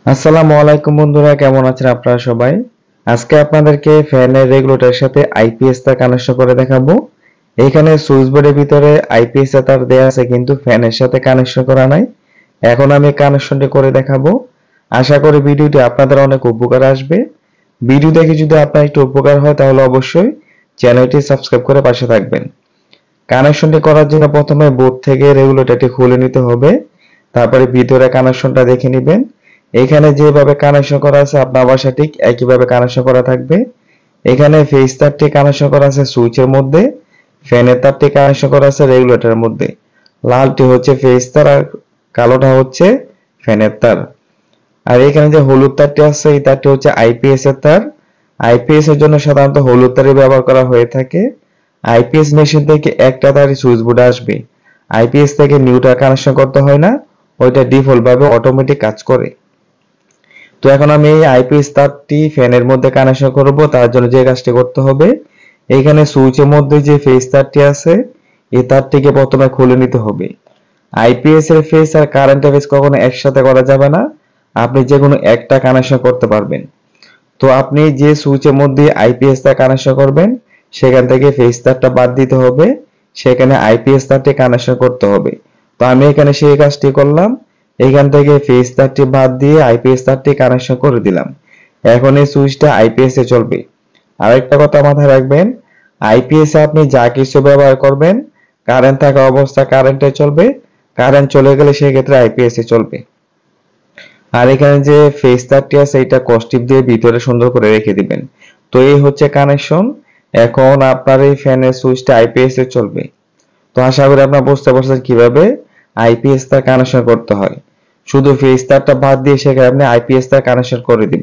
আসসালামু আলাইকুম বন্ধুরা, কেমন আছেন আপনারা সবাই? আজকে আপনাদেরকে ফ্যানের রেগুলেটরের সাথে আইপিএস তার কানেকশন করে দেখাবো। এখানে সুইচ বোর্ডের ভিতরে আইপিএস তার দেয়া আছে কিন্তু ফ্যানের সাথে কানেকশন করা নাই। এখন আমি কানেকশনটি করে দেখাবো। আশা করি ভিডিওটি আপনাদের অনেক উপকার আসবে। ভিডিও দেখে যদি আপনার একটু উপকার হয় তাহলে অবশ্যই চ্যানেলটি সাবস্ক্রাইব করে পাশে থাকবেন। কানেকশনটি করার জন্য প্রথমে বোর্ড থেকে রেগুলেটরটি খুলে নিতে হবে। তারপরে ভিতরে কানেকশনটা দেখে নেবেন। এখানে যেভাবে কানেকশন করা আছে আপনার বাসায় ঠিক একইভাবে কানেকশন করা থাকবে। এখানে ফেজ তারটি কানেকশন করা আছে সুইচের মধ্যে, ফ্যানের তারটি কানেকশন করা আছে রেগুলেটরের মধ্যে। লালটি হচ্ছে ফেজ তার আর কালোটা হচ্ছে ফ্যানের তার। আর এখানে যে হলুদ তারটি আছে এই তারটি হচ্ছে আইপিএস এর তার। আইপিএস এর জন্য সাধারণত হলুদ তারই ব্যবহার করা হয়ে থাকে। আইপিএস মেশিন থেকে একটা তারই সুইচ বোর্ডে আসবে। আইপিএস থেকে নিউট্রাল কানেকশন করতে হয় না, ওইটা ডিফল্ট ভাবে অটোমেটিক কাজ করে। তো এখন আমি এই আইপিএস তারটি ফ্যানের মধ্যে কানেকশন করব। তার জন্য যে কাজটি করতে হবে, এইখানে সুইচের মধ্যে যে ফেজ তারটি আছে এই তারটিকে প্রথমে খুলে নিতে হবে। আইপিএস এর ফেজ আর কারেন্টের ফেজ কখনো একসাথে করা যাবে না, আপনি যে কোনো একটা কানেকশন করতে পারবেন। তো আপনি যে সুইচের মধ্যে আইপিএস তার কানেকশন করবেন সেখান থেকে ফেজ তারটা বাদ দিতে হবে, সেখানে আইপিএস তারটি কানেকশন করতে হবে। তো আমি এখানে সেই কাজটি করলাম, এখান থেকে ফেজ তারটি বাদ দিয়ে আইপিএস তারটি কানেকশন করে দিলাম। এখন এই সুইচটা আইপিএস এ চলবে। আরেকটা কথা মাথায় রাখবেন, আইপিএস এ আপনি যা কিছু ব্যবহার করবেন কারেন্ট থাকা অবস্থা কারেন্টে চলবে, কারেন্ট চলে গেলে সেক্ষেত্রে আইপিএস এ চলবে। আর এখানে যে ফেস তারটি আছে এটা কস্টিপ দিয়ে ভিতরে সুন্দর করে রেখে দিবেন। তো এই হচ্ছে কানেকশন। এখন আপনার এই ফ্যানের সুইচটা আইপিএস এ চলবে। তো আশা করি আপনারা বুঝতে পারছেন কিভাবে আইপিএস তার কানেকশন করতে হয়। শুধু ফেস তারটা বাদ দিয়ে সেখানে আপনি আইপিএস তার কানেকশন করে দিবেন।